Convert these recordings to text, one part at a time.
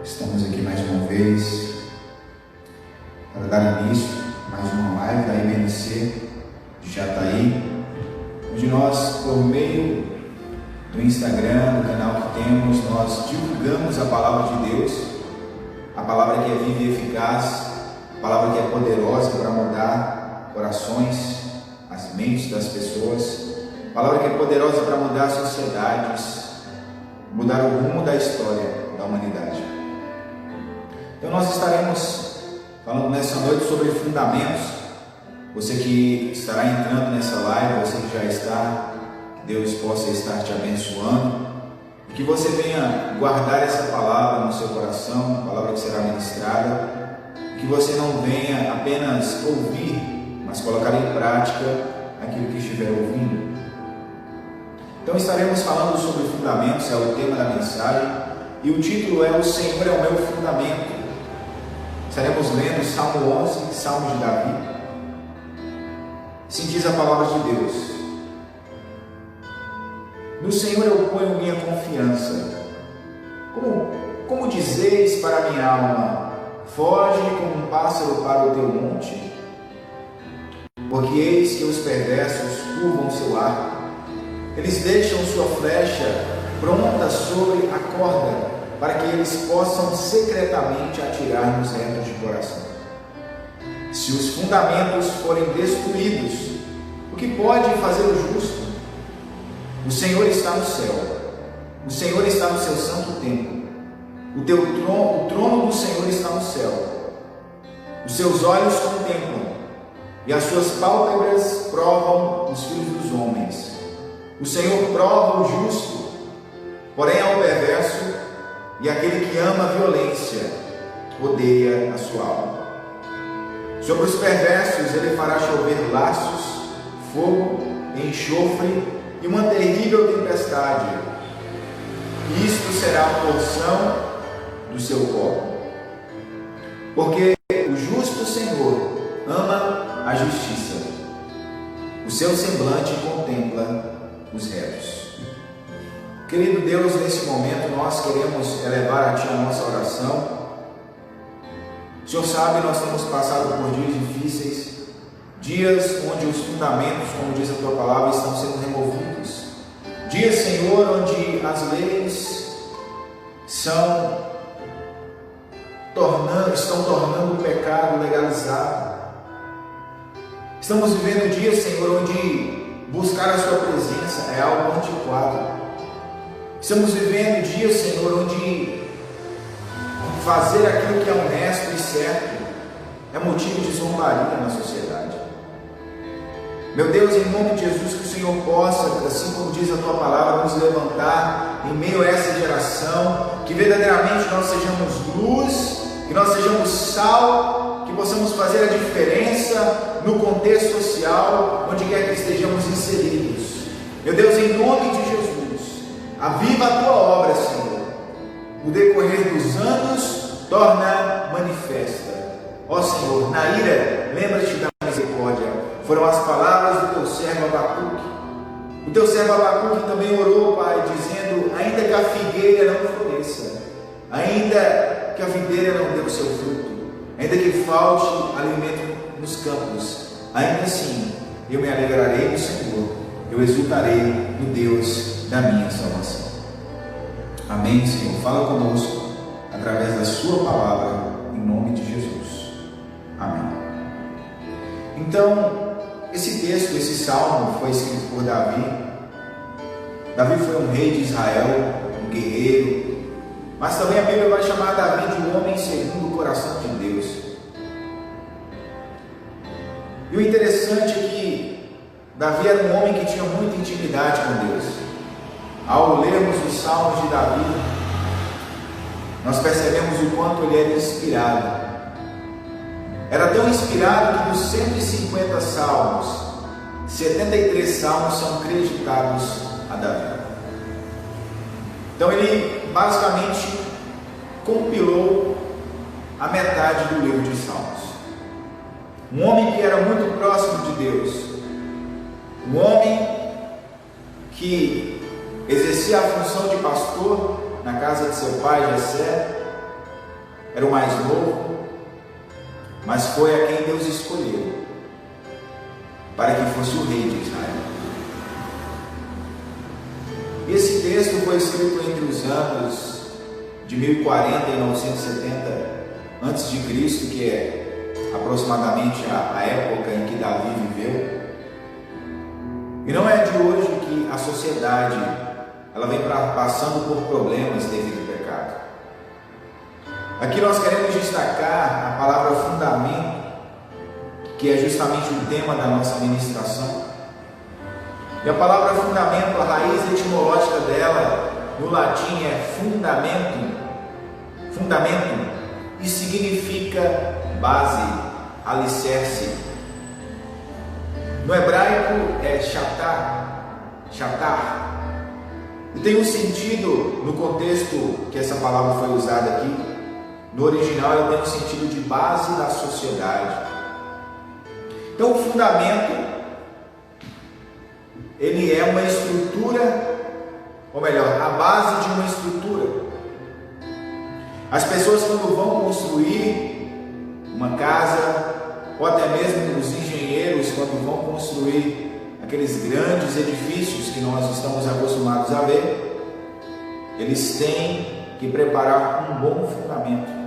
Estamos aqui mais uma vez para dar início a mais uma live da IBNC de Jataí, onde nós, por meio do Instagram, do canal que temos, nós divulgamos a palavra de Deus, a palavra que é viva e eficaz, a palavra que é poderosa para mudar corações, as mentes das pessoas, a palavra que é poderosa para mudar sociedades, mudar o rumo da história da humanidade. Então nós estaremos falando nessa noite sobre fundamentos. Você que estará entrando nessa live, você que já está, que Deus possa estar te abençoando e que você venha guardar essa palavra no seu coração, a palavra que será ministrada, e que você não venha apenas ouvir, mas colocar em prática aquilo que estiver ouvindo. Então estaremos falando sobre fundamentos, é o tema da mensagem, e o título é: O Senhor é o meu fundamento. Estaremos lendo Salmo 11, Salmo de Davi. Assim diz a palavra de Deus: No Senhor eu ponho minha confiança. Como dizeis para a minha alma: foge como um pássaro para o teu monte? Porque eis que os perversos curvam seu arco, eles deixam sua flecha pronta sobre a corda, para que eles possam secretamente atirar nos retos de coração. Se os fundamentos forem destruídos, o que pode fazer o justo? O Senhor está no céu, o Senhor está no seu santo templo, o trono do Senhor está no céu. Os seus olhos contemplam, e as suas pálpebras provam os filhos dos homens. O Senhor prova o justo, porém ao perverso, e aquele que ama a violência odeia a sua alma. Sobre os perversos ele fará chover laços, fogo, enxofre e uma terrível tempestade. Isto será a porção do seu corpo. Porque o justo Senhor ama a justiça, o seu semblante contempla os retos. Querido Deus, nesse momento nós queremos elevar a Ti a nossa oração. O Senhor sabe, nós temos passado por dias difíceis, dias onde os fundamentos, como diz a Tua palavra, estão sendo removidos. Dias, Senhor, onde as leis estão tornando o pecado legalizado. Estamos vivendo dias, Senhor, onde buscar a Sua presença é algo antiquado. Estamos vivendo dias, Senhor, onde fazer aquilo que é honesto e certo é motivo de zombaria na sociedade. Meu Deus, em nome de Jesus, que o Senhor possa, assim como diz a Tua palavra, nos levantar em meio a essa geração, que verdadeiramente nós sejamos luz, que nós sejamos sal, que possamos fazer a diferença no contexto social, onde quer que estejamos inseridos. Meu Deus, em nome de Jesus, aviva a Tua obra, Senhor. No decorrer dos anos, torna manifesta. Ó Senhor, na ira, lembra-te da misericórdia. Foram as palavras do Teu servo Abacuque. O Teu servo Abacuque também orou, Pai, dizendo: ainda que a figueira não floresça, ainda que a videira não dê o seu fruto, ainda que falte alimento nos campos, ainda assim eu me alegrarei no Senhor, eu exultarei no Deus da minha salvação. Amém, Senhor. Fala conosco através da Sua palavra, em nome de Jesus. Amém. Então, esse texto, esse salmo foi escrito por Davi. Davi foi um rei de Israel, um guerreiro, mas também a Bíblia vai chamar Davi de um homem segundo o coração de Deus. E o interessante é que Davi era um homem que tinha muita intimidade com Deus. Ao lermos os salmos de Davi, nós percebemos o quanto ele era inspirado. Era tão inspirado que dos 150 salmos, 73 salmos são creditados a Davi. Então ele basicamente compilou a metade do livro de Salmos. Um homem que era muito próximo de Deus, um homem que exercia a função de pastor na casa de seu pai Jessé, era o mais novo, mas foi a quem Deus escolheu para que fosse o rei de Israel. E esse texto foi escrito entre os anos de 1040 e 970 antes de Cristo, que é aproximadamente a época em que Davi viveu. E não é de hoje que a sociedade ela vem passando por problemas devido ao pecado. Aqui nós queremos destacar a palavra fundamento, que é justamente o tema da nossa ministração. E a palavra fundamento, a raiz etimológica dela no latim é fundamento. Fundamento, e significa base, alicerce. No hebraico é shatar. E tem um sentido no contexto que essa palavra foi usada aqui. No original ela tem um sentido de base da sociedade. Então o fundamento, ele é uma estrutura, ou melhor, a base de uma estrutura. As pessoas quando vão construir uma casa, ou até mesmo os engenheiros quando vão construir aqueles grandes edifícios que nós estamos acostumados a ver, eles têm que preparar um bom fundamento.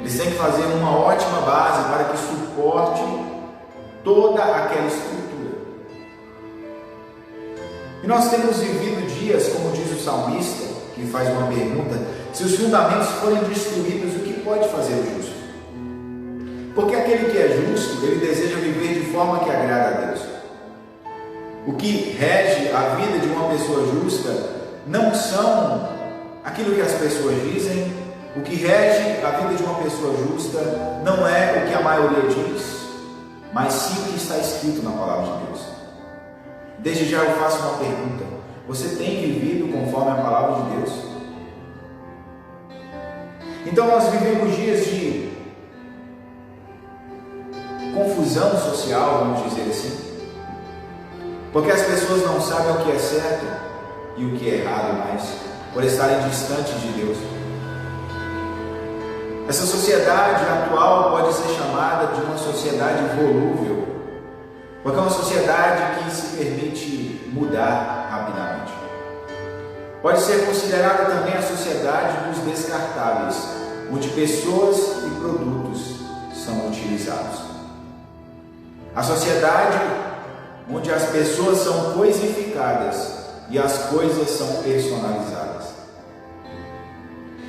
Eles têm que fazer uma ótima base para que suporte toda aquela estrutura. E nós temos vivido dias, como diz o salmista, que faz uma pergunta: se os fundamentos forem destruídos, o que pode fazer o justo? Porque aquele que é justo, ele deseja viver de forma que agrada a Deus. O que rege a vida de uma pessoa justa não são aquilo que as pessoas dizem. O que rege a vida de uma pessoa justa não é o que a maioria diz, mas sim o que está escrito na palavra de Deus. Desde já eu faço uma pergunta: você tem vivido conforme a palavra de Deus? Então nós vivemos dias de confusão social, vamos dizer assim, porque as pessoas não sabem o que é certo e o que é errado mais, por estarem distantes de Deus. Essa sociedade atual pode ser chamada de uma sociedade volúvel, porque é uma sociedade que se permite mudar rapidamente. Pode ser considerada também a sociedade dos descartáveis, onde pessoas e produtos são utilizados. A sociedade onde as pessoas são coisificadas e as coisas são personalizadas.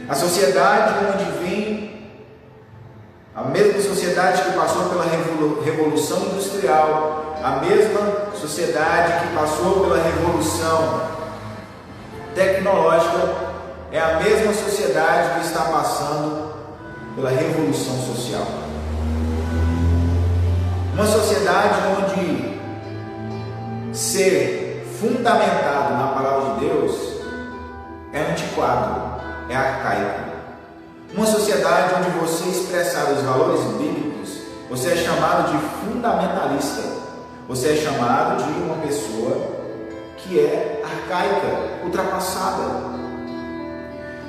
A sociedade onde vem a mesma sociedade que passou pela Revolução Industrial, a mesma sociedade que passou pela Revolução Tecnológica, é a mesma sociedade que está passando pela Revolução Social. Uma sociedade onde ser fundamentado na palavra de Deus é antiquado, é arcaico. Uma sociedade onde você expressar os valores bíblicos, você é chamado de fundamentalista. Você é chamado de uma pessoa que é arcaica, ultrapassada.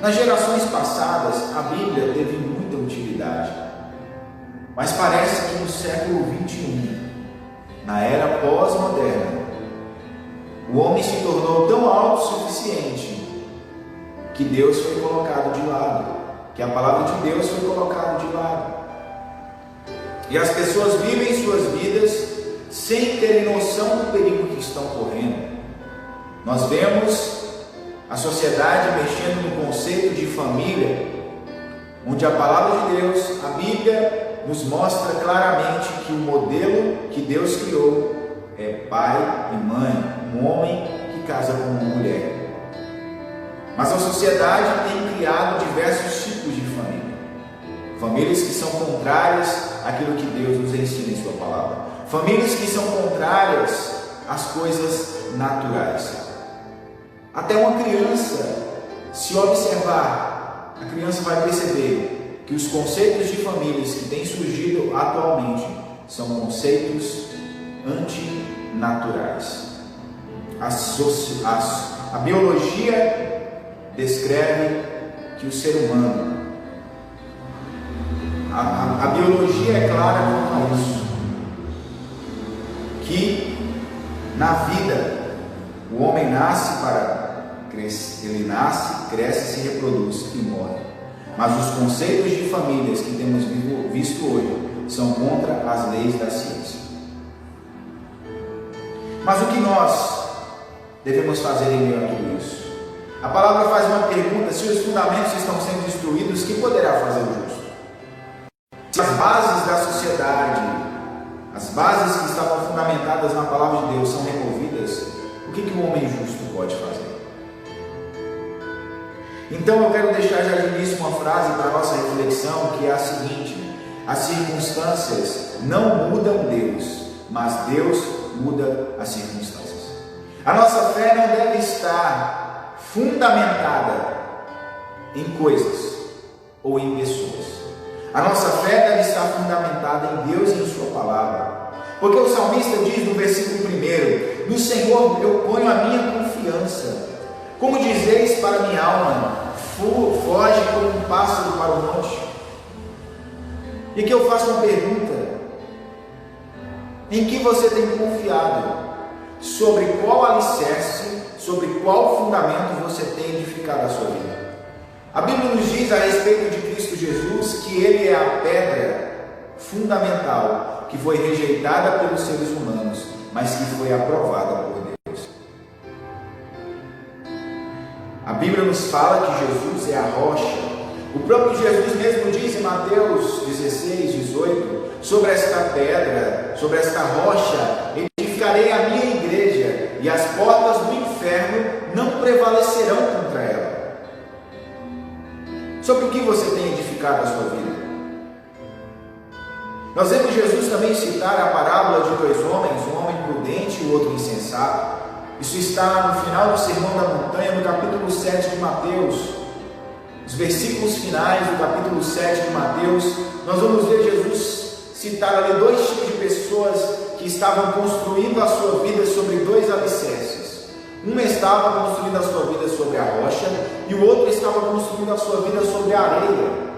Nas gerações passadas, a Bíblia teve muita utilidade. Mas parece que no século 21, na era pós-moderna, o homem se tornou tão autossuficiente que Deus foi colocado de lado, que a palavra de Deus foi colocada de lado. E as pessoas vivem suas vidas sem terem noção do perigo que estão correndo. Nós vemos a sociedade mexendo no conceito de família, onde a palavra de Deus, a Bíblia, nos mostra claramente que o modelo que Deus criou é pai e mãe, um homem que casa com uma mulher. Mas a sociedade tem criado diversos tipos de família. Famílias que são contrárias àquilo que Deus nos ensina em sua palavra. Famílias que são contrárias às coisas naturais. Até uma criança, se observar, a criança vai perceber que os conceitos de famílias que têm surgido atualmente são conceitos antinaturais. A biologia descreve que o ser humano A biologia é clara quanto a isso, que na vida o homem nasce para crescer, ele nasce, cresce, se reproduz e morre. Mas os conceitos de famílias que temos visto hoje são contra as leis da ciência. Mas o que nós devemos fazer em meio a tudo isso? A palavra faz uma pergunta: se os fundamentos estão sendo destruídos, quem poderá fazer o justo? Se as bases da sociedade, as bases que estavam fundamentadas na palavra de Deus são removidas, o que o homem justo pode fazer? Então eu quero deixar já de início uma frase para a nossa reflexão, que é a seguinte: as circunstâncias não mudam Deus, mas Deus muda as circunstâncias. A nossa fé não deve estar fundamentada em coisas ou em pessoas. A nossa fé deve estar fundamentada em Deus e em Sua palavra. Porque o salmista diz no versículo 1: no Senhor eu ponho a minha confiança. Como dizeis para minha alma, foge como um pássaro para o monte. E aqui eu faço uma pergunta: em que você tem confiado? Sobre qual alicerce, sobre qual fundamento você tem edificado a sua vida? A Bíblia nos diz a respeito de Cristo Jesus que Ele é a pedra fundamental que foi rejeitada pelos seres humanos, mas que foi aprovada por Deus. A Bíblia nos fala que Jesus é a rocha. O próprio Jesus mesmo diz em Mateus 16, 18, sobre esta pedra, sobre esta rocha, edificarei a minha igreja, e as portas do inferno não prevalecerão contra ela. Sobre o que você tem edificado a sua vida? Nós vemos Jesus também citar a parábola de dois homens, um homem prudente e o outro insensato. Isso está no final do Sermão da Montanha, no capítulo 7 de Mateus. Os versículos finais do capítulo 7 de Mateus, nós vamos ver Jesus citar ali dois tipos de pessoas que estavam construindo a sua vida sobre dois alicerces. Um estava construindo a sua vida sobre a rocha e o outro estava construindo a sua vida sobre a areia.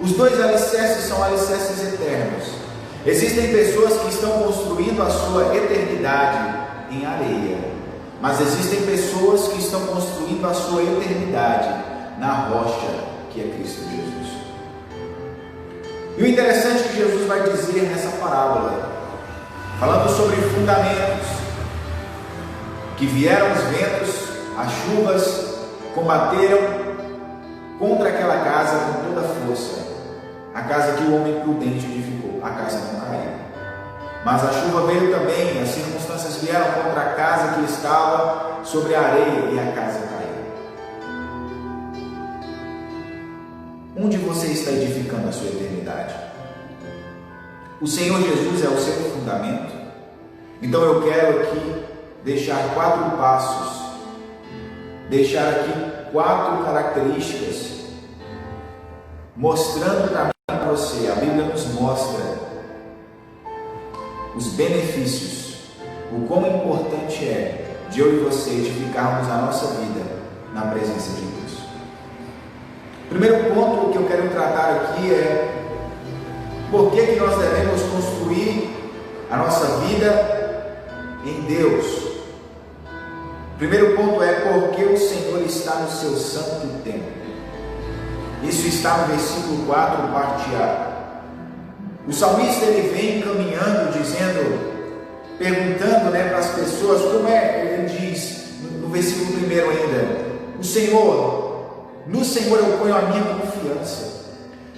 Os dois alicerces são alicerces eternos. Existem pessoas que estão construindo a sua eternidade em areia, mas existem pessoas que estão construindo a sua eternidade na rocha, que é Cristo Jesus. E o interessante é que Jesus vai dizer nessa parábola, falando sobre fundamentos, que vieram os ventos, as chuvas, combateram contra aquela casa com toda a força. A casa que o homem prudente edificou, a casa não caiu. Mas a chuva veio também, as circunstâncias vieram contra a casa que estava sobre a areia e a casa caiu. Onde você está edificando a sua eternidade? O Senhor Jesus é o seu fundamento? Então eu quero aqui deixar 4 passos, deixar aqui 4 características, mostrando para você. A Bíblia nos mostra os benefícios, o quão importante é de eu e você edificarmos a nossa vida na presença de Deus. O primeiro ponto que eu quero tratar aqui é por que nós devemos construir a nossa vida em Deus. O primeiro ponto é porque o Senhor está no seu santo templo. Isso está no versículo 4, parte A. O salmista ele vem caminhando, perguntando para as pessoas como é. Ele diz no versículo 1 ainda: no Senhor eu ponho a minha confiança.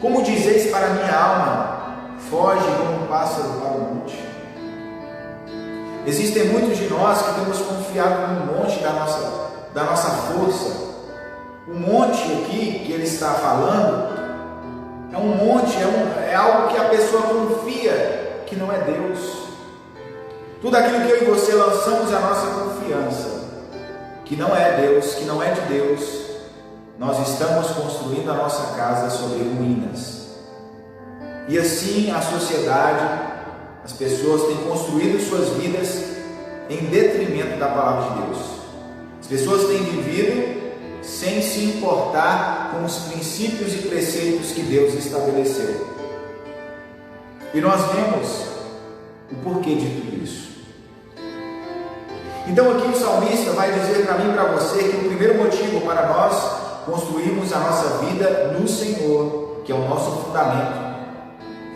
Como dizeis para a minha alma, foge como um pássaro para o monte. Existem muitos de nós que temos confiado no monte da nossa força. O monte aqui que ele está falando é um monte, é algo que a pessoa confia que não é Deus. Tudo aquilo que eu e você lançamos a nossa confiança, que não é Deus, que não é de Deus, nós estamos construindo a nossa casa sobre ruínas. E assim a sociedade, as pessoas têm construído suas vidas em detrimento da palavra de Deus. As pessoas têm vivido sem se importar com os princípios e preceitos que Deus estabeleceu. E nós vemos o porquê de tudo isso. Então aqui o salmista vai dizer para mim e para você que o primeiro motivo para nós construirmos a nossa vida no Senhor, que é o nosso fundamento,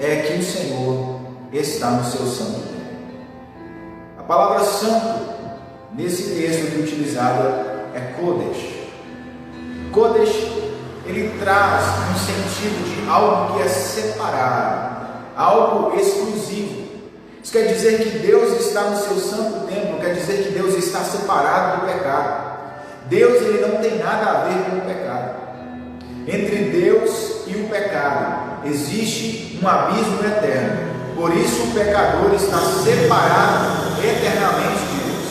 é que o Senhor está no seu santo templo. A palavra santo, nesse texto aqui utilizada, é Kodesh. Kodesh, ele traz um sentido de algo que é separado, algo exclusivo. Isso quer dizer que Deus está no seu santo templo, quer dizer que Deus está separado do pecado. Deus, ele não tem nada a ver com o pecado. Entre Deus e o pecado existe um abismo eterno. Por isso o pecador está separado eternamente de Deus.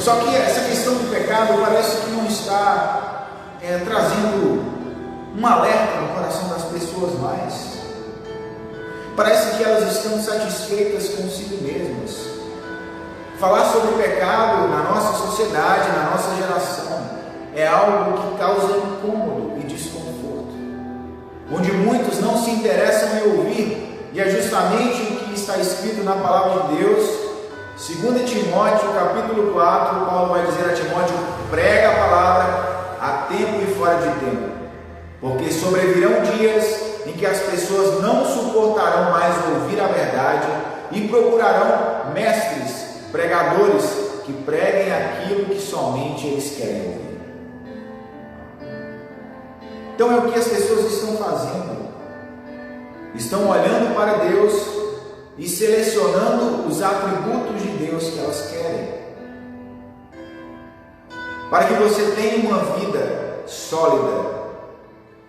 Só que essa questão do pecado parece que não está trazendo um alerta no coração das pessoas mais. Parece que elas estão satisfeitas consigo mesmas. Falar sobre pecado na nossa sociedade, na nossa geração, é algo que causa incômodo e desconforto, onde muitos não se interessam em ouvir, e é justamente o que está escrito na palavra de Deus. 2 Timóteo capítulo 4, Paulo vai dizer a Timóteo: prega a palavra a tempo e fora de tempo, porque sobrevirão dias em que as pessoas não suportarão mais ouvir a verdade e procurarão mestres, pregadores, que preguem aquilo que somente eles querem ouvir. Então é o que as pessoas estão fazendo. Estão olhando para Deus e selecionando os atributos de Deus que elas querem. Para que você tenha uma vida sólida,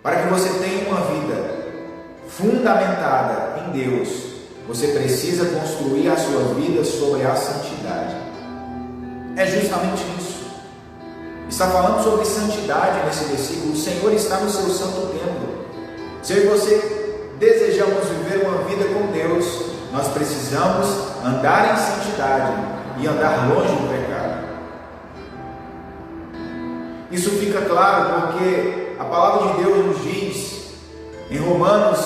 para que você tenha uma vida fundamentada em Deus, você precisa construir a sua vida sobre a santidade. É justamente isso. Está falando sobre santidade nesse versículo. O Senhor está no seu santo templo. Se eu e você desejamos viver uma vida com Deus, nós precisamos andar em santidade e andar longe do pecado. Isso fica claro porque a palavra de Deus nos diz em Romanos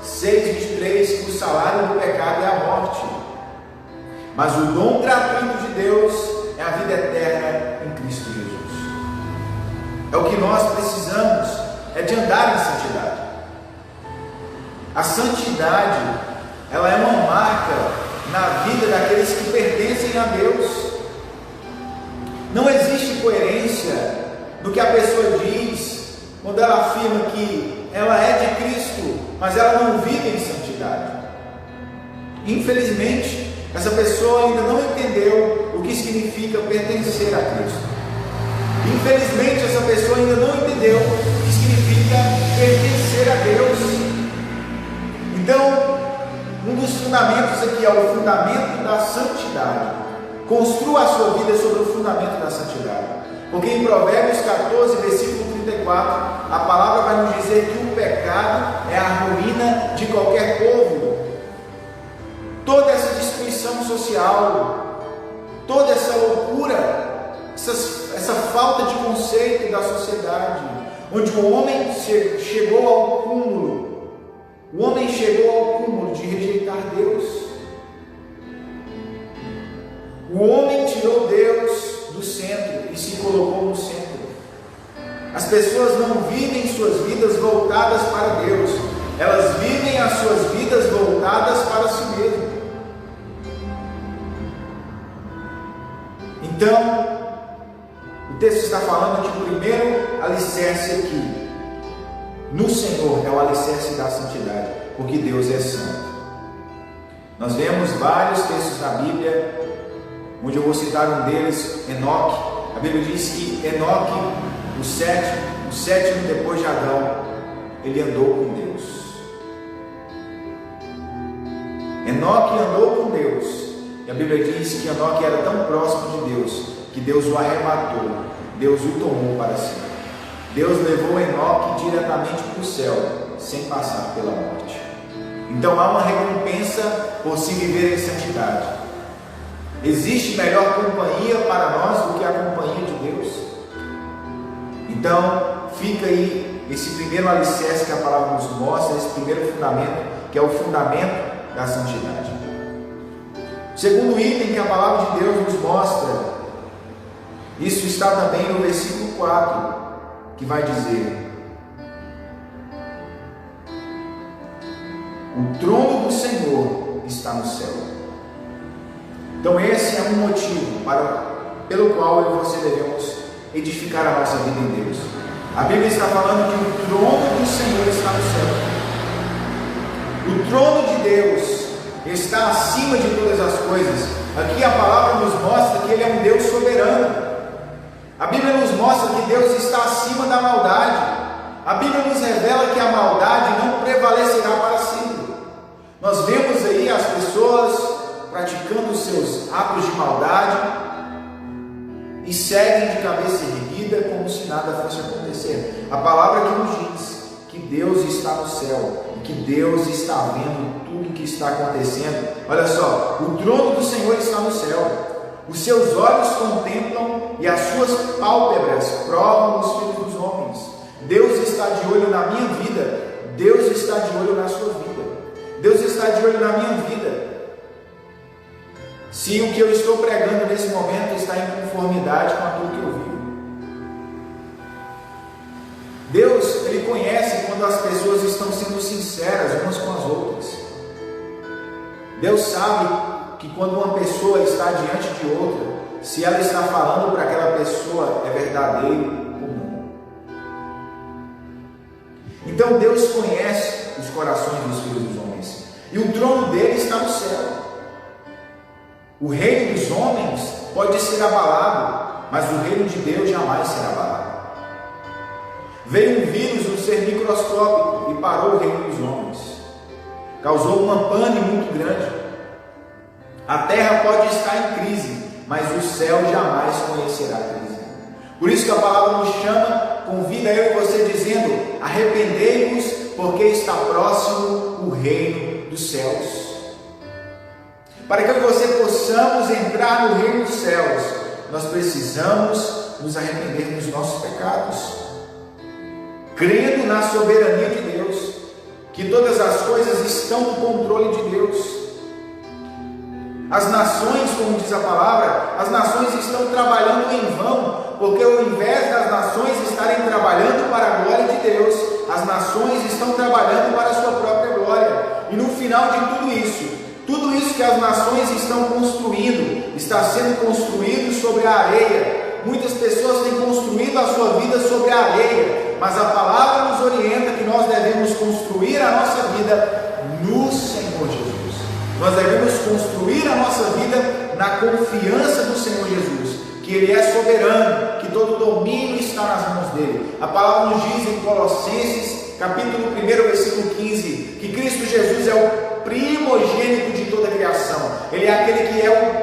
6,23 que o salário do pecado é a morte, mas o dom gratuito de Deus é a vida eterna em Cristo Jesus. É o que nós precisamos, é de andar em santidade. A santidade, ela é uma marca na vida daqueles que pertencem a Deus. Não existe coerência no que a pessoa diz quando ela afirma que ela é de Cristo, mas ela não vive em santidade. Infelizmente, essa pessoa ainda não entendeu o que significa pertencer a Cristo. Infelizmente, essa pessoa ainda não entendeu o que significa pertencer a Deus. Então, um dos fundamentos aqui é o fundamento da santidade. Construa a sua vida sobre o fundamento da santidade. Porque em Provérbios 14, versículo 34, a palavra vai nos dizer que o pecado é a ruína de qualquer povo. Toda essa destruição social, toda essa loucura, essa falta de conceito da sociedade, onde o homem chegou ao cúmulo, de rejeitar Deus. O homem tirou Deus do centro e se colocou no centro. As pessoas não vivem suas vidas voltadas para Deus, elas vivem as suas vidas voltadas para si mesmas. Então, o texto está falando que o primeiro alicerce aqui, no Senhor, é o alicerce da santidade, porque Deus é santo. Nós vemos vários textos na Bíblia, onde eu vou citar um deles, Enoque. A Bíblia diz que Enoque, o sétimo depois de Adão, ele andou com Deus. Enoque andou com Deus, e a Bíblia diz que Enoque era tão próximo de Deus, que Deus o arrebatou, Deus o tomou para si. Deus levou Enoque diretamente para o céu, sem passar pela morte. Então há uma recompensa por se viver em santidade. Existe melhor companhia para nós do que a companhia de Deus? Então, fica aí esse primeiro alicerce que a palavra nos mostra, esse primeiro fundamento, que é o fundamento da santidade. O segundo item que a palavra de Deus nos mostra, isso está também no versículo 4, que vai dizer: o trono do Senhor está no céu. Então esse é um motivo pelo qual eu e você devemos edificar a nossa vida em Deus. A Bíblia está falando que o trono do Senhor está no céu. O trono de Deus está acima de todas as coisas. Aqui a palavra nos mostra que Ele é um Deus soberano. A Bíblia nos mostra que Deus está acima da maldade. A Bíblia nos revela que a maldade não prevalecerá para sempre. Nós vemos aí as pessoas praticando os seus atos de maldade e seguem de cabeça erguida como se nada fosse acontecer. A palavra aqui nos diz que Deus está no céu e que Deus está vendo tudo o que está acontecendo. Olha só, o trono do Senhor está no céu. Os seus olhos contemplam e as suas pálpebras provam os filhos dos homens. Deus está de olho na minha vida. Deus está de olho na sua vida. Deus está de olho na minha vida. Se o que eu estou pregando nesse momento está em conformidade com aquilo que eu vivo. Deus, Ele conhece quando as pessoas estão sendo sinceras umas com as outras. Deus sabe que quando uma pessoa está diante de outra, se ela está falando para aquela pessoa é verdadeiro ou não. Então Deus conhece os corações dos filhos dos homens. E o trono dele está no céu. O reino dos homens pode ser abalado, mas o reino de Deus jamais será abalado. Veio um vírus no ser microscópico e parou o reino dos homens. Causou uma pane muito grande. A terra pode estar em crise, mas o céu jamais conhecerá crise. Por isso que a palavra nos chama, convida eu e você dizendo: arrependei-vos, porque está próximo o reino dos céus. Para que você possamos entrar no reino dos céus, nós precisamos nos arrepender dos nossos pecados, crendo na soberania de Deus, que todas as coisas estão no controle de Deus. As nações, como diz a palavra, as nações estão trabalhando em vão, porque ao invés das nações estarem trabalhando para a glória de Deus, as nações estão trabalhando para a sua própria glória. E no final de tudo isso que as nações estão construindo, está sendo construído sobre a areia. Muitas pessoas têm construído a sua vida sobre a areia, mas a palavra nos orienta que nós devemos construir a nossa vida no Senhor Jesus. Nós devemos construir a nossa vida na confiança do Senhor Jesus, que Ele é soberano, que todo domínio está nas mãos dEle. A palavra nos diz em Colossenses, capítulo 1, versículo 15, que Cristo Jesus é o primogênito de toda a criação. Ele é aquele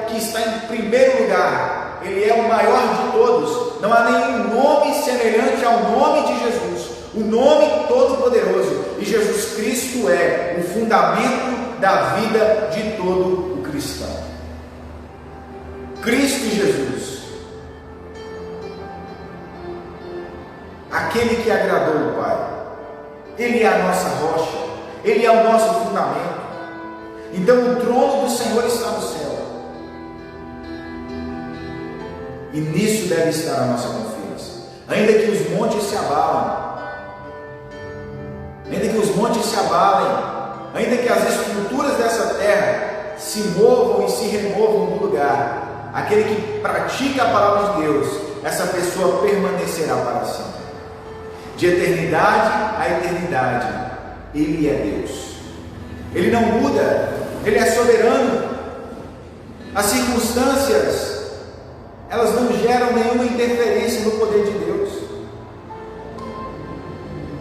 que está em primeiro lugar. Ele é o maior de todos. Não há nenhum nome semelhante ao nome de Jesus, o nome todo-poderoso. E Jesus Cristo é o fundamento da vida de todo o cristão. Cristo Jesus, aquele que agradou o Pai, Ele é a nossa rocha, Ele é o nosso fundamento. Então o trono do Senhor está no céu, e nisso deve estar a nossa confiança. Ainda que os montes se abalem, ainda que as estruturas dessa terra se movam e se removam do lugar, aquele que pratica a palavra de Deus, essa pessoa permanecerá para sempre. De eternidade a eternidade, Ele é Deus. Ele não muda, Ele é soberano. As circunstâncias, elas não geram nenhuma interferência no poder de Deus.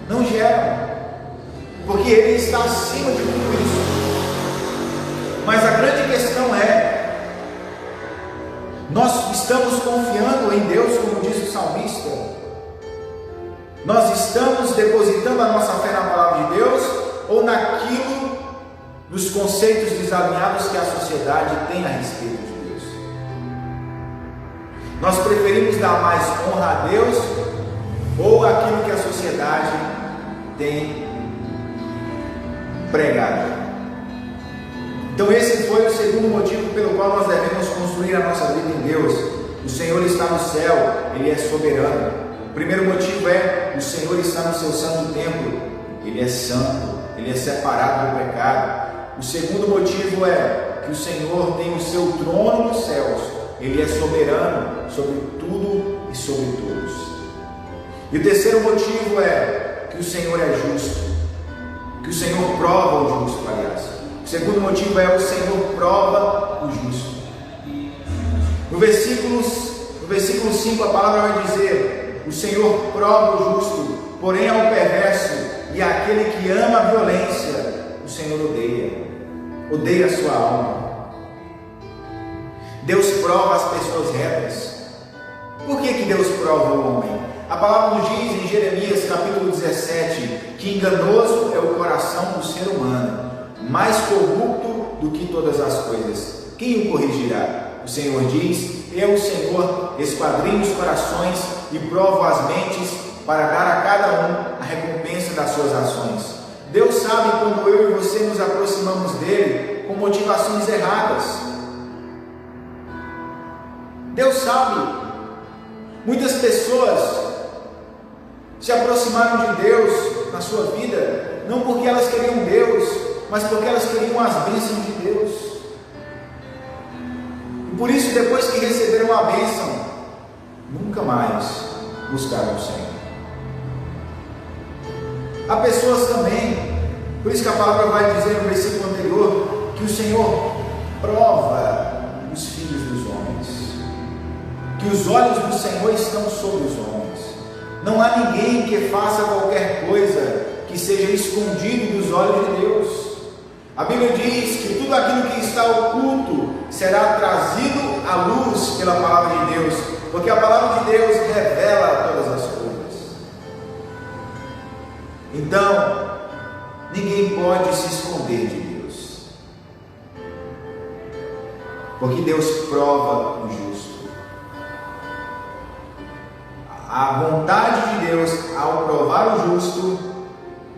Não geram, porque Ele está acima de tudo isso. Mas a grande questão é: nós estamos confiando em Deus, como diz o salmista? Nós estamos depositando a nossa fé na palavra de Deus, ou naquilo, nos conceitos desalinhados que a sociedade tem a respeito de Deus? Nós preferimos dar mais honra a Deus, ou tem pregado. Então esse foi o segundo motivo pelo qual nós devemos construir a nossa vida em Deus. O Senhor está no céu, Ele é soberano. O primeiro motivo é: o Senhor está no seu santo templo, Ele é santo, Ele é separado do pecado. O segundo motivo é que o Senhor tem o seu trono nos céus, Ele é soberano sobre tudo e sobre todos. E o terceiro motivo é que o Senhor é justo, que o Senhor prova o justo, aliás. O segundo motivo é: o Senhor prova o justo. No versículo 5 a palavra vai dizer: o Senhor prova o justo, porém ao perverso e àquele que ama a violência, o Senhor odeia a sua alma. Deus prova as pessoas retas. Por que Deus prova o homem? A palavra nos diz em Jeremias capítulo 17 que enganoso é o coração do ser humano, mais corrupto do que todas as coisas. Quem o corrigirá? O Senhor diz: eu, o Senhor, esquadrinho os corações e provo as mentes para dar a cada um a recompensa das suas ações. Deus sabe quando eu e você nos aproximamos dele com motivações erradas. Deus sabe. Muitas pessoas se aproximaram de Deus na sua vida não porque elas queriam Deus, mas porque elas queriam as bênçãos de Deus. E por isso, depois que receberam a bênção, nunca mais buscaram o Senhor. Há pessoas também, por isso que a palavra vai dizer no versículo anterior, que o Senhor prova os filhos dos homens, que os olhos do Senhor estão sobre os homens. Não há ninguém que faça qualquer coisa que seja escondido dos olhos de Deus. A Bíblia diz que tudo aquilo que está oculto será trazido à luz pela palavra de Deus, porque a palavra de Deus revela todas as coisas. Então, ninguém pode se esconder de Deus, porque Deus prova o justo. A vontade de Deus ao provar o justo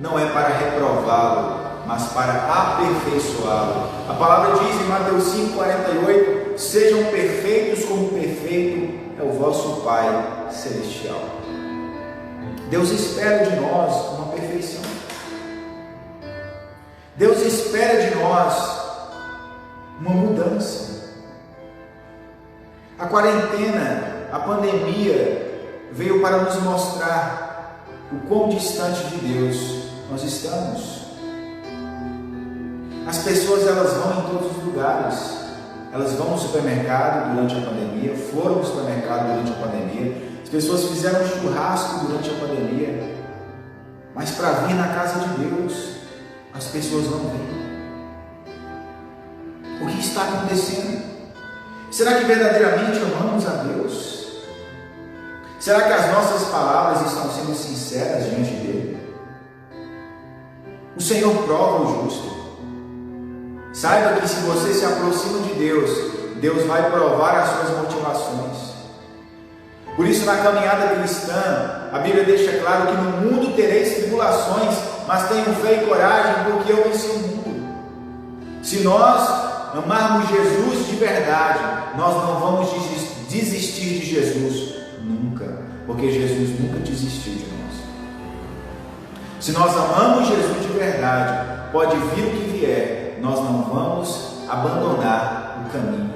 não é para reprová-lo, mas para aperfeiçoá-lo. A palavra diz em Mateus 5,48: sejam perfeitos como perfeito é o vosso Pai Celestial. Deus espera de nós uma perfeição. Deus espera de nós uma mudança. A quarentena, a pandemia veio para nos mostrar o quão distante de Deus nós estamos. As pessoas, elas vão em todos os lugares. Elas vão no supermercado durante a pandemia, foram no supermercado durante a pandemia. As pessoas fizeram churrasco durante a pandemia, mas para vir na casa de Deus, as pessoas não vêm. O que está acontecendo? Será que verdadeiramente amamos a Deus? Será que as nossas palavras estão sendo sinceras diante dele? O Senhor prova o justo. Saiba que se você se aproxima de Deus, Deus vai provar as suas motivações. Por isso, na caminhada cristã, a Bíblia deixa claro que no mundo tereis tribulações, mas tenham fé e coragem, porque eu venci o mundo. Se nós amarmos Jesus de verdade, nós não vamos desistir de Jesus nunca, porque Jesus nunca desistiu de nós. Se nós amamos Jesus de verdade, pode vir o que vier, nós não vamos abandonar o caminho,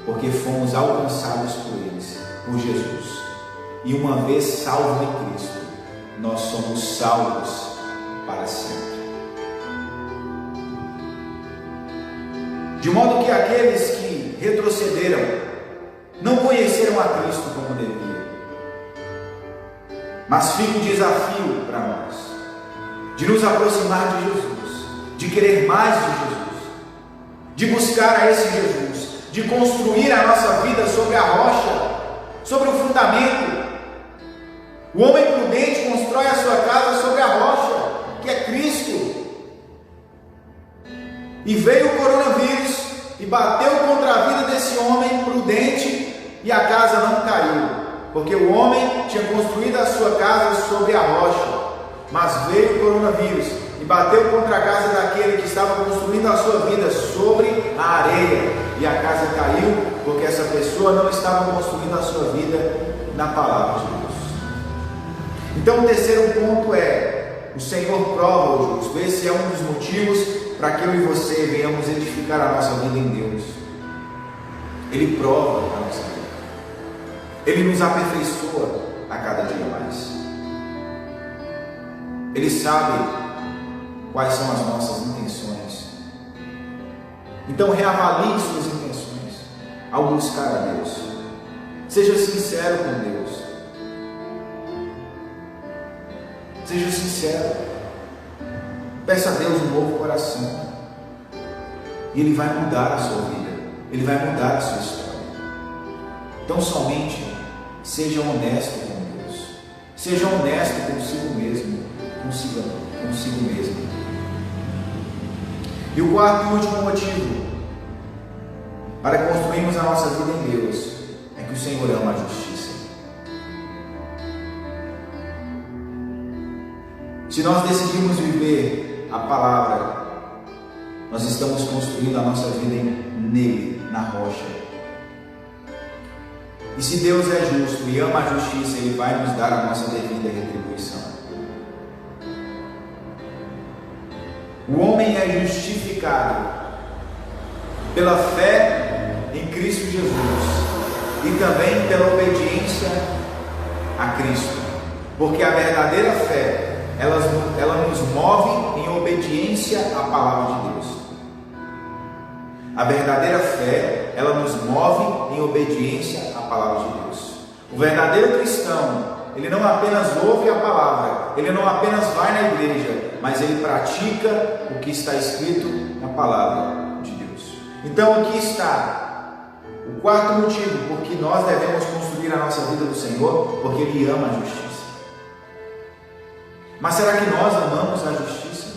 porque fomos alcançados por Jesus. E uma vez salvos em Cristo, nós somos salvos para sempre. De modo que aqueles que retrocederam não conheceram a Cristo como devia. Mas fica o desafio para nós de nos aproximar de Jesus, de querer mais de Jesus, de buscar a esse Jesus, de construir a nossa vida sobre a rocha, sobre o fundamento. O homem prudente constrói a sua casa sobre a rocha, que é Cristo. E veio o coronavírus e bateu contra a vida desse homem prudente e a casa não caiu, porque o homem tinha construído a sua casa sobre a rocha, mas veio o coronavírus e bateu contra a casa daquele que estava construindo a sua vida sobre a areia, e a casa caiu, porque essa pessoa não estava construindo a sua vida na palavra de Deus. Então o terceiro ponto é: o Senhor prova o justo. Esse é um dos motivos para que eu e você venhamos edificar a nossa vida em Deus. Ele prova a nossa vida, Ele nos aperfeiçoa a cada dia mais. Ele sabe quais são as nossas intenções. Então reavalie suas intenções ao buscar a Deus. Seja sincero com Deus. Seja sincero. Peça a Deus um novo coração. E Ele vai mudar a sua vida. Ele vai mudar a sua história. Então somente seja honesto com Deus. Seja honesto consigo mesmo. Consigo mesmo. E o quarto e último motivo para construirmos a nossa vida em Deus é que o Senhor ama a justiça. Se nós decidirmos viver a palavra, nós estamos construindo a nossa vida nele, na rocha. E se Deus é justo e ama a justiça, Ele vai nos dar a nossa devida retribuição. O homem é justificado pela fé em Cristo Jesus e também pela obediência a Cristo, porque a verdadeira fé, ela nos move em obediência à palavra de Deus. A verdadeira fé, ela nos move em obediência à palavra de Deus. O verdadeiro cristão, ele não apenas ouve a palavra, ele não apenas vai na igreja, mas ele pratica o que está escrito na palavra de Deus. Então aqui está o quarto motivo por que nós devemos construir a nossa vida do Senhor, porque Ele ama a justiça. Mas será que nós amamos a justiça?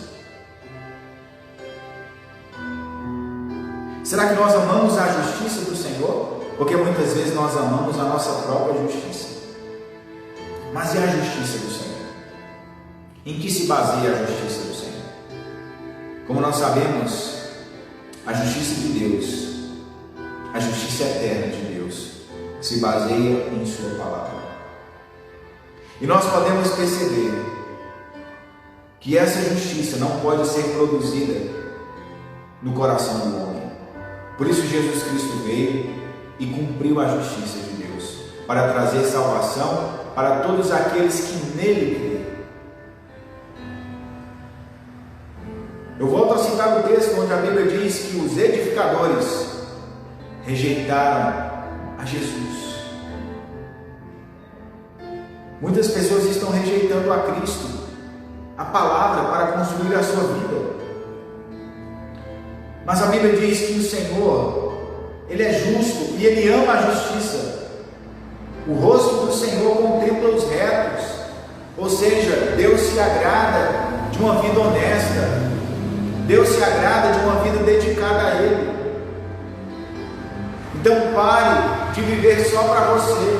Será que nós amamos a justiça do Senhor? Porque muitas vezes nós amamos a nossa própria justiça. Mas e a justiça do Senhor? Em que se baseia a justiça do Senhor? Como nós sabemos, a justiça de Deus, a justiça eterna de Deus, se baseia em Sua palavra. E nós podemos perceber que essa justiça não pode ser produzida no coração do homem. Por isso Jesus Cristo veio e cumpriu a justiça de Deus, para trazer salvação para todos aqueles que nele creem. Eu volto a citar o texto onde a Bíblia diz que os edificadores rejeitaram a Jesus. Muitas pessoas estão rejeitando a Cristo, a palavra, para construir a sua vida. Mas a Bíblia diz que o Senhor, Ele é justo e Ele ama a justiça. O rosto do Senhor contempla os retos, ou seja, Deus se agrada de uma vida honesta. Deus se agrada de uma vida dedicada a Ele. Então pare de viver só para você.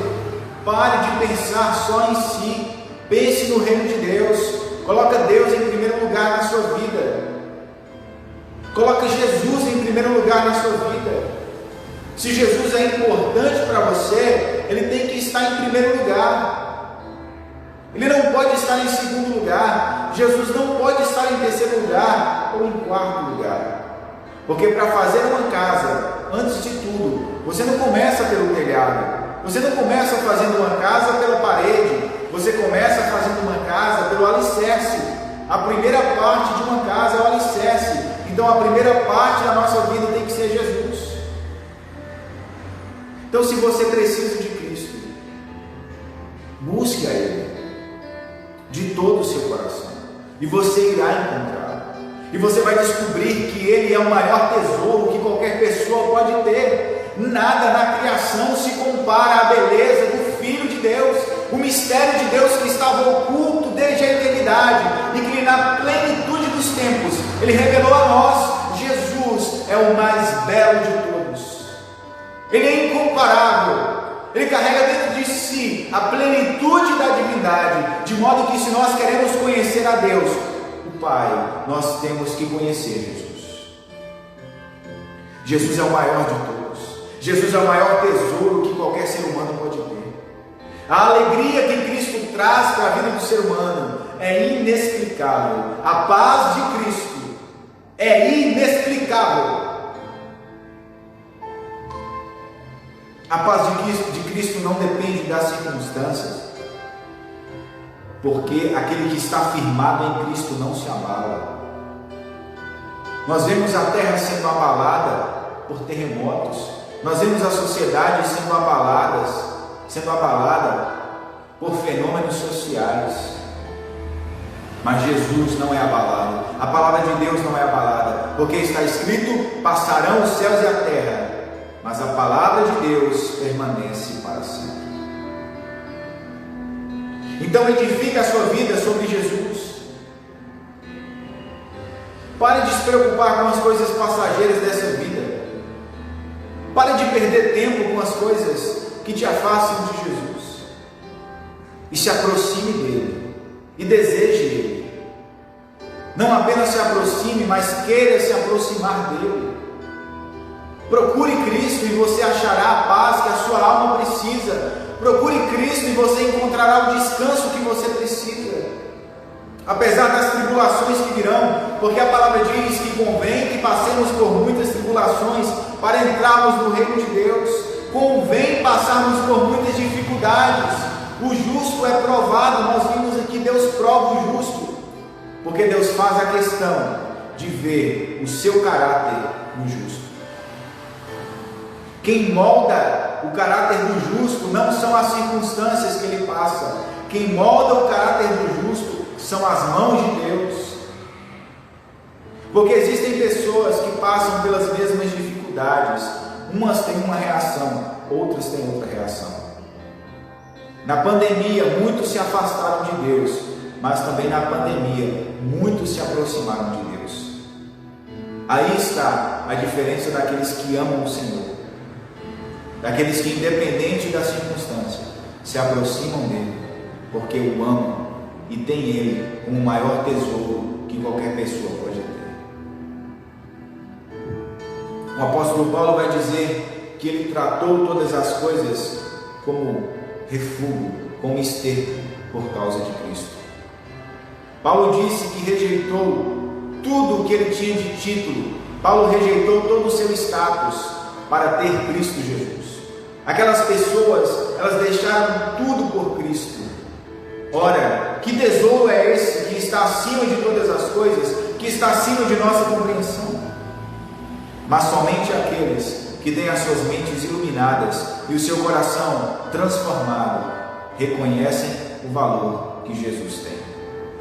Pare de pensar só em si. Pense no reino de Deus. Coloca Deus em primeiro lugar na sua vida. Coloca Jesus em primeiro lugar na sua vida. Se Jesus é importante para você, Ele tem que estar em primeiro lugar. Ele não pode estar em segundo lugar. Jesus não pode estar em terceiro lugar ou em quarto lugar. Porque para fazer uma casa, antes de tudo, você não começa pelo telhado. Você não começa fazendo uma casa pela parede. Você começa fazendo uma casa pelo alicerce. A primeira parte de uma casa é o alicerce. Então a primeira parte da nossa vida tem que ser Jesus. Então se você precisa de Cristo, busque a Ele de todo o seu coração, e você irá encontrar, e você vai descobrir que Ele é o maior tesouro que qualquer pessoa pode ter. Nada na criação se compara à beleza do Filho de Deus, o mistério de Deus que estava oculto desde a eternidade, e que na plenitude dos tempos Ele revelou a nós. Jesus é o mais belo de todos, Ele é incomparável, Ele carrega dentro de si a plenitude da divindade, de modo que se nós queremos conhecer a Deus, o Pai, nós temos que conhecer Jesus. Jesus é o maior de todos. Jesus é o maior tesouro que qualquer ser humano pode ter. A alegria que Cristo traz para a vida do ser humano é inexplicável. A paz de Cristo é inexplicável. A paz de Cristo não depende das circunstâncias, porque aquele que está firmado em Cristo não se abala. Nós vemos a terra sendo abalada por terremotos, nós vemos a sociedade sendo abalada por fenômenos sociais, mas Jesus não é abalado, a palavra de Deus não é abalada, porque está escrito: passarão os céus e a terra, mas a palavra de Deus permanece para sempre. Então edifique a sua vida sobre Jesus. Pare de se preocupar com as coisas passageiras dessa vida. Pare de perder tempo com as coisas que te afastam de Jesus. E se aproxime dele. E deseje ele. Não apenas se aproxime, mas queira se aproximar dele. Procure Cristo e você achará a paz que a sua alma precisa. Procure Cristo e você encontrará o descanso que você precisa. Apesar das tribulações que virão, porque a palavra diz que convém que passemos por muitas tribulações para entrarmos no reino de Deus. Convém passarmos por muitas dificuldades. O justo é provado. Nós vimos aqui, Deus prova o justo, porque Deus faz a questão de ver o seu caráter no justo. Quem molda o caráter do justo não são as circunstâncias que ele passa. Quem molda o caráter do justo são as mãos de Deus. Porque existem pessoas que passam pelas mesmas dificuldades. Umas têm uma reação, outras têm outra reação. Na pandemia, muitos se afastaram de Deus, mas também na pandemia, muitos se aproximaram de Deus. Aí está a diferença daqueles que amam o Senhor. Daqueles que, independente da circunstância, se aproximam dele, porque o amam e tem ele como o maior tesouro que qualquer pessoa pode ter. O apóstolo Paulo vai dizer que ele tratou todas as coisas como refúgio, como esterco por causa de Cristo. Paulo disse que rejeitou tudo o que ele tinha de título. Paulo rejeitou todo o seu status para ter Cristo Jesus. Aquelas pessoas, elas deixaram tudo por Cristo. Ora, que tesouro é esse que está acima de todas as coisas, que está acima de nossa compreensão? Mas somente aqueles que têm as suas mentes iluminadas e o seu coração transformado reconhecem o valor que Jesus tem.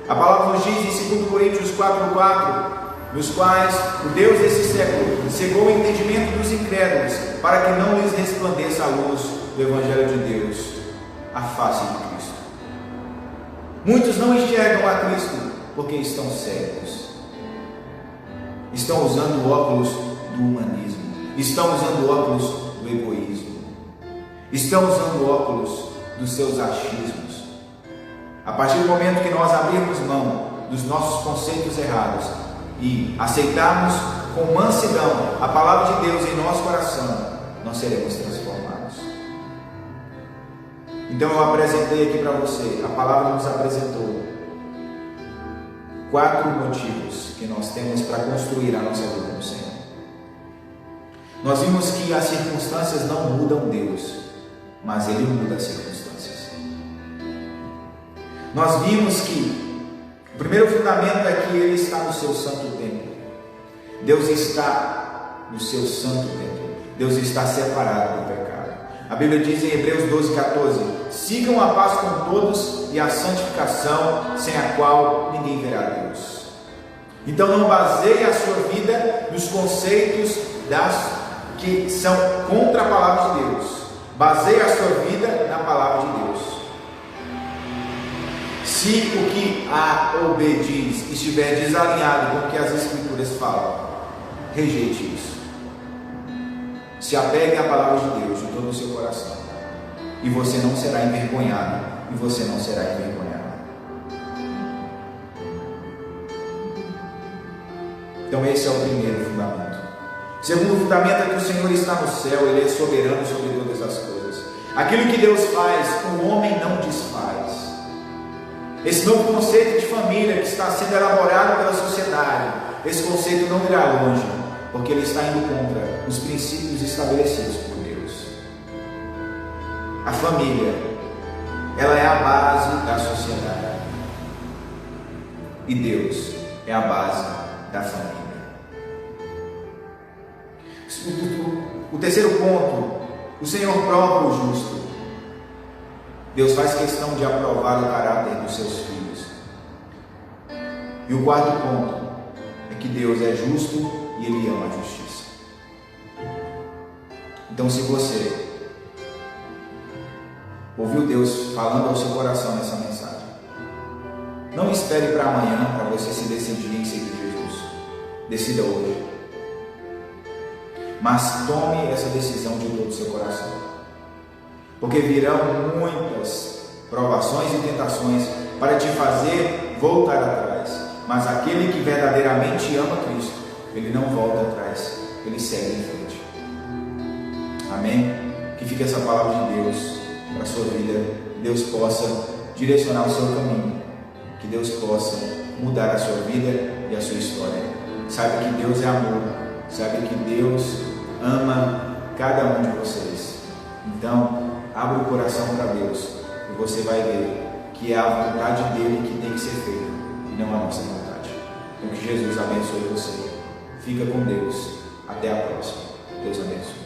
A palavra nos diz em 2 Coríntios 4:4, nos quais o Deus desse século cegou o entendimento dos incrédulos, para que não lhes resplandeça a luz do Evangelho de Deus, a face de Cristo. Muitos não enxergam a Cristo porque estão cegos. Estão usando o óculos do humanismo, estão usando o óculos do egoísmo, estão usando o óculos dos seus achismos. A partir do momento que nós abrirmos mão dos nossos conceitos errados e aceitarmos com mansidão a palavra de Deus em nosso coração, nós seremos transformados. Então eu apresentei aqui para você, a palavra nos apresentou 4 motivos que nós temos para construir a nossa vida no Senhor. Nós vimos que as circunstâncias não mudam Deus, mas Ele muda as circunstâncias. Nós vimos que o primeiro fundamento é que Ele está no seu santo templo. Deus está no seu santo templo. Deus está separado do pecado. A Bíblia diz em Hebreus 12:14: sigam a paz com todos e a santificação, sem a qual ninguém verá Deus. Então não baseie a sua vida nos conceitos que são contra a palavra de Deus. Baseie a sua vida na palavra de Deus. Se o que A ou B diz estiver desalinhado com o que as Escrituras falam, rejeite isso. Se apegue à palavra de Deus de todo o seu coração, e você não será envergonhado, e você não será envergonhado. Então esse é o primeiro fundamento. O segundo fundamento é que o Senhor está no céu, Ele é soberano sobre todas as coisas. Aquilo que Deus faz, o homem não desfaz. Esse novo conceito de família que está sendo elaborado pela sociedade, esse conceito não irá longe, porque ele está indo contra os princípios estabelecidos por Deus. A família, ela é a base da sociedade, e Deus é a base da família. O terceiro ponto, o Senhor prova o justo. Deus faz questão de aprovar o caráter dos seus filhos. E o quarto ponto é que Deus é justo e Ele ama a justiça. Então, se você ouviu Deus falando ao seu coração nessa mensagem, não espere para amanhã para você se decidir em seguir Jesus. Decida hoje. Mas tome essa decisão de todo o seu coração. Porque virão muitas provações e tentações para te fazer voltar atrás. Mas aquele que verdadeiramente ama Cristo, ele não volta atrás, ele segue em frente. Amém? Que fique essa palavra de Deus para a sua vida. Que Deus possa direcionar o seu caminho. Que Deus possa mudar a sua vida e a sua história. Saiba que Deus é amor. Saiba que Deus ama cada um de vocês. Então, abra o coração para Deus e você vai ver que é a vontade dele que tem que ser feita e não a nossa vontade. Então, que Jesus abençoe você. Fica com Deus. Até a próxima. Deus abençoe.